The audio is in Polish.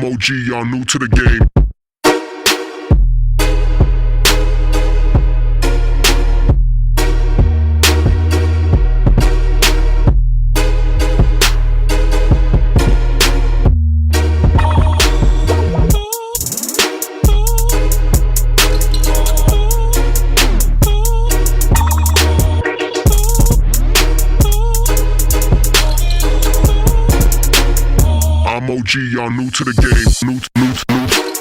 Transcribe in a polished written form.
I'm OG, y'all new to the game. I'm OG, y'all new to the game. New.